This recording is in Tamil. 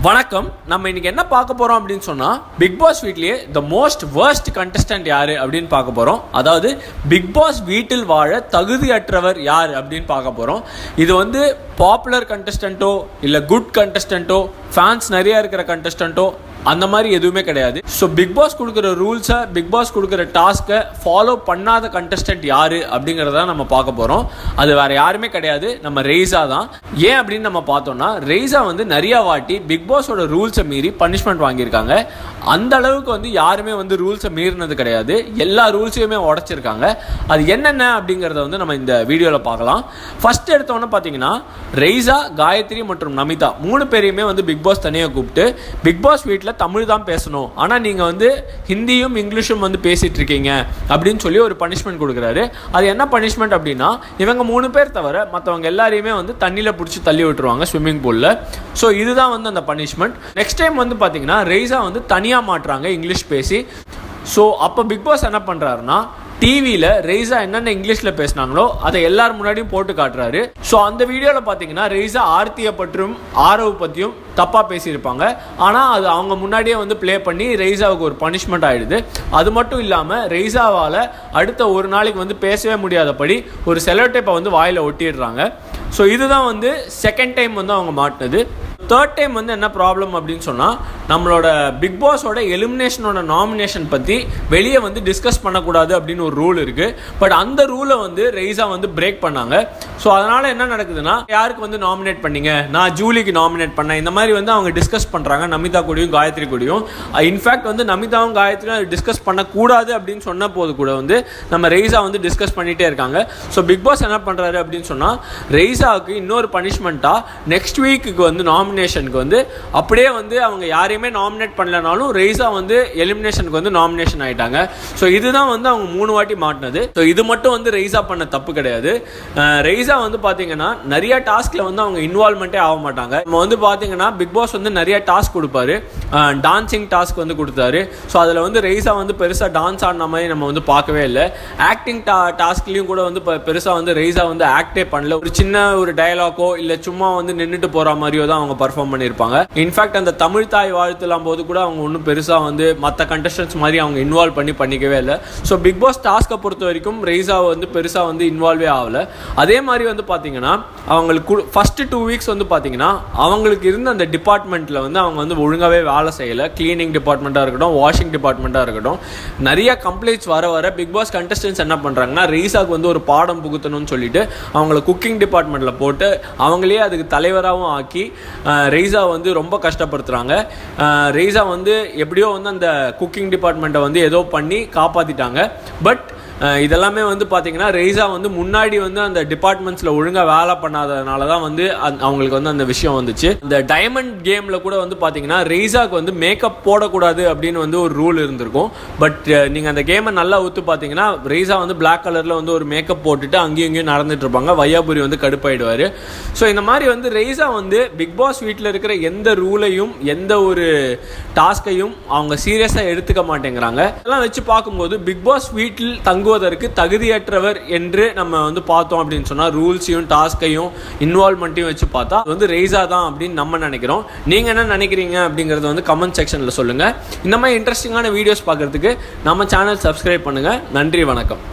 வணக்கம். நம்ம இன்னைக்கு என்ன பார்க்க போறோம் அப்படின்னு சொன்னா, பிக் பாஸ் வீட்லயே தி மோஸ்ட் வர்ஸ்ட் கண்டஸ்டன்ட் யாரு அப்படின்னு பார்க்க போறோம். அதாவது பிக் பாஸ் வீட்டில் வாழ தகுதியற்றவர் யார் அப்படின்னு பார்க்க போறோம். இது வந்து பாப்புலர் கண்டஸ்டன்ட்டோ இல்ல குட் கண்டஸ்டன்ட்டோ ஃபேன்ஸ் நிறைய இருக்கிற கண்டஸ்டன்ட்டோ அந்த மாதிரி எதுவுமே கிடையாது. ஸோ பிக் பாஸ் கொடுக்குற ரூல்ஸை, பிக் பாஸ் கொடுக்குற டாஸ்க்கை ஃபாலோ பண்ணாத கண்டஸ்டன்ட் யாரு அப்படிங்கிறத நம்ம பார்க்க போகிறோம். அது வேற யாருமே கிடையாது, நம்ம ரெய்ஸா தான். ஏன் அப்படின்னு நம்ம பார்த்தோம்னா, ரெய்ஸா வந்து நிறைய வாட்டி பிக் பாஸோட ரூல்ஸை மீறி பனிஷ்மெண்ட் வாங்கியிருக்காங்க. அந்த அளவுக்கு வந்து யாருமே வந்து ரூல்ஸை மீறினது கிடையாது, எல்லா ரூல்ஸையுமே உடைச்சிருக்காங்க. அது என்னென்ன அப்படிங்கிறத வந்து நம்ம இந்த வீடியோவில் பார்க்கலாம். ஃபர்ஸ்ட் எடுத்தோன்னு பார்த்தீங்கன்னா, ரெய்ஸா, காயத்ரி மற்றும் நமிதா 3 பேரையுமே வந்து பிக் பாஸ் தனியாக கூப்பிட்டு, பிக் பாஸ் வீட்டில் தமிழ் தான் பேசணும், ஆனால் நீங்கள் வந்து ஹிந்தியும் இங்கிலீஷும் வந்து பேசிட்டு இருக்கீங்க அப்படின்னு சொல்லி ஒரு பனிஷ்மெண்ட் கொடுக்குறாரு. அது என்ன பனிஷ்மெண்ட் அப்படின்னா, இவங்க 3 பேர் தவிர மற்றவங்க எல்லாரையுமே வந்து தண்ணியில் பிடிச்சி தள்ளி விட்டுருவாங்க ஸ்விம்மிங் பூலில். ஸோ இதுதான் வந்து அந்த பனிஷ்மெண்ட். நெக்ஸ்ட் டைம் வந்து பார்த்தீங்கன்னா, ரெய்ஸா வந்து தனியாக மாட்டுறாங்க இங்கிலீஷ் பேசி. ஸோ அப்போ பிக் பாஸ் என்ன பண்ணுறாருன்னா, டிவியில் ரெய்ஸா என்னென்ன இங்கிலீஷில் பேசினாங்களோ அதை எல்லாரும் முன்னாடியும் போட்டு காட்டுறாரு. ஸோ அந்த வீடியோவில் பார்த்தீங்கன்னா, ரெய்ஸா ஆர்த்தியை பற்றியும் ஆரவ் பற்றியும் தப்பாக பேசியிருப்பாங்க. ஆனால் அது அவங்க முன்னாடியே வந்து ப்ளே பண்ணி ரெய்ஸாவுக்கு ஒரு பனிஷ்மெண்ட் ஆகிடுது. அது மட்டும் இல்லாமல் ரெய்ஸாவால் அடுத்த ஒரு நாளைக்கு வந்து பேசவே முடியாதபடி ஒரு செலோ டேப்பை வந்து வாயில் ஒட்டிடுறாங்க. ஸோ இதுதான் வந்து செகண்ட் டைம் வந்து அவங்க மாட்டினது. தேர்ட் டைம் வந்து என்ன ப்ராப்ளம் அப்படின்னு சொன்னால், நம்மளோட பிக் பாஸோட எலிமினேஷனோட நாமினேஷன் பற்றி வெளியே வந்து டிஸ்கஸ் பண்ணக்கூடாது அப்படின்னு ஒரு ரூல் இருக்குது. பட் அந்த ரூலை வந்து ரெய்ஸா வந்து பிரேக் பண்ணாங்க. ஸோ அதனால் என்ன நடக்குதுன்னா, யாருக்கு வந்து நாமினேட் பண்ணீங்க, நான் ஜூலிக்கு நாமினேட் பண்ணேன், இந்த மாதிரி வந்து அவங்க டிஸ்கஸ் பண்ணுறாங்க நமிதா கூடயும் காயத்ரி கூடயும். இன்ஃபேக்ட் வந்து நமிதாவும் காயத்ரியும் டிஸ்கஸ் பண்ணக்கூடாது அப்படின்னு சொன்ன போது கூட வந்து நம்ம ரெய்ஸா வந்து டிஸ்கஸ் பண்ணிகிட்டே இருக்காங்க. ஸோ பிக் பாஸ் என்ன பண்ணுறாரு அப்படின்னு சொன்னால், ரெய்ஸாவுக்கு இன்னொரு பனிஷ்மெண்ட்டாக நெக்ஸ்ட் வீக்குக்கு வந்து நாமினேஷனுக்கு வந்து அப்படியே வந்து அவங்க யாரையுமே நாமினேட் பண்ணலனாலும் ரெய்ஸா வந்து எலிமினேஷனுக்கு வந்து நாமினேஷன் ஆகிட்டாங்க. ஸோ இதுதான் வந்து அவங்க 3 வாட்டி மாட்டினது. ஸோ இது மட்டும் வந்து ரெய்ஸா பண்ண தப்பு கிடையாது. ரெய்ஸா வந்து பார்த்தீங்கன்னா நிறைய டாஸ்கில் வந்து அவங்க இன்வால்மெண்ட்டே ஆக மாட்டாங்க. நம்ம வந்து பார்த்தீங்கன்னா, பிக் பாஸ் வந்து நிறைய டாஸ்க் கொடுப்பாரு. டான்சிங் டாஸ்க் வந்து கொடுத்தாரு. ஸோ அதில் வந்து ரெய்ஸா வந்து பெருசாக டான்ஸ் ஆடின மாதிரி நம்ம வந்து பார்க்கவே இல்லை. ஆக்டிங் டாஸ்க்லையும் கூட வந்து பெருசாக வந்து ரெய்ஸா வந்து ஆக்டே பண்ணல. ஒரு சின்ன ஒரு டயலாக்கோ இல்லை சும்மா வந்து நின்றுட்டு போகிற மாதிரியோ தான் அவங்க பர்ஃபார்ம் பண்ணியிருப்பாங்க. இன்ஃபேக்ட் அந்த தமிழ் தாய் வாழ்த்துலாம் போது கூட அவங்க ஒன்றும் பெருசாக வந்து மற்ற கண்டஸ்டன்ஸ் மாதிரி அவங்க இன்வால்வ் பண்ணிக்கவே இல்லை. ஸோ பிக் பாஸ் டாஸ்க்கை பொறுத்த வரைக்கும் ரெய்ஸா வந்து பெருசாக வந்து இன்வால்வே ஆகலை. அதே மாதிரி வந்து பார்த்தீங்கன்னா, அவங்களுக்கு ஃபர்ஸ்ட் 2 வீக்ஸ் வந்து பார்த்தீங்கன்னா, அவங்களுக்கு இருந்த அந்த டிபார்ட்மெண்ட்டில் வந்து அவங்க வந்து ஒழுங்காகவே வேலை செய்யலை. கிளீனிங் டிபார்ட்மெண்ட்டாக இருக்கட்டும், வாஷிங் டிபார்ட்மெண்ட்டாக இருக்கட்டும், நிறைய கம்ப்ளைண்ட்ஸ் வர பிக் பாஸ் கண்டஸ்டன்ஸ் என்ன பண்ணுறாங்கன்னா, ரெய்ஸாவுக்கு வந்து ஒரு பாடம் புகுத்தணும்னு சொல்லிட்டு அவங்கள குக்கிங் டிபார்ட்மெண்ட்டில் போட்டு அவங்களே அதுக்கு தலைவராகவும் ஆக்கி ரெய்ஸா வந்து ரொம்ப கஷ்டப்படுத்துகிறாங்க. ரெய்ஸா வந்து எப்படியோ வந்து அந்த குக்கிங் டிபார்ட்மெண்ட்டை வந்து ஏதோ பண்ணி காப்பாற்றிட்டாங்க. பட் இதெல்லாமே வந்து பார்த்தீங்கன்னா, ரெய்ஸா வந்து முன்னாடி வந்து அந்த டிபார்ட்மெண்ட்ஸில் ஒழுங்காக வேலை பண்ணாததுனால தான் வந்து அவங்களுக்கு வந்து அந்த விஷயம் வந்துச்சு. இந்த டைமண்ட் கேமில் கூட வந்து பார்த்தீங்கன்னா, ரெய்ஸாவுக்கு வந்து மேக்கப் போடக்கூடாது அப்படின்னு வந்து ஒரு ரூல் இருந்திருக்கும். பட் நீங்கள் அந்த கேமை நல்லா ஊற்று பார்த்தீங்கன்னா, ரெய்ஸா வந்து பிளாக் கலரில் வந்து ஒரு மேக்கப் போட்டுட்டு அங்கேயும் இங்கேயும் நடந்துட்டு இருப்பாங்க. வையாபுரி வந்து கடுப்பாயிடுவார். ஸோ இந்த மாதிரி வந்து ரெய்ஸா வந்து பிக் பாஸ் வீட்டில் இருக்கிற எந்த ரூலையும் எந்த ஒரு டாஸ்கையும் அவங்க சீரியஸாக எடுத்துக்க மாட்டேங்கிறாங்க. இதெல்லாம் வச்சு பார்க்கும்போது பிக் பாஸ் வீட்டில் தங்குவதற்கு தகுதியற்றவர் என்று நம்ம வந்து பார்த்தோம் அப்படின்னு சொன்னால், ரூல்ஸையும் டாஸ்கையும் இன்வால்வ்மெண்ட்டையும் வச்சு பார்த்தா வந்து ரெய்ஸா தான் அப்படின்னு நம்ம நினைக்கிறோம். நீங்கள் என்ன நினைக்கிறீங்க அப்படிங்கிறத வந்து கமெண்ட் செக்ஷனில் சொல்லுங்கள். இந்த மாதிரி இன்ட்ரெஸ்டிங்கான வீடியோஸ் பார்க்குறதுக்கு நம்ம சேனல் சப்ஸ்கிரைப் பண்ணுங்கள். நன்றி, வணக்கம்.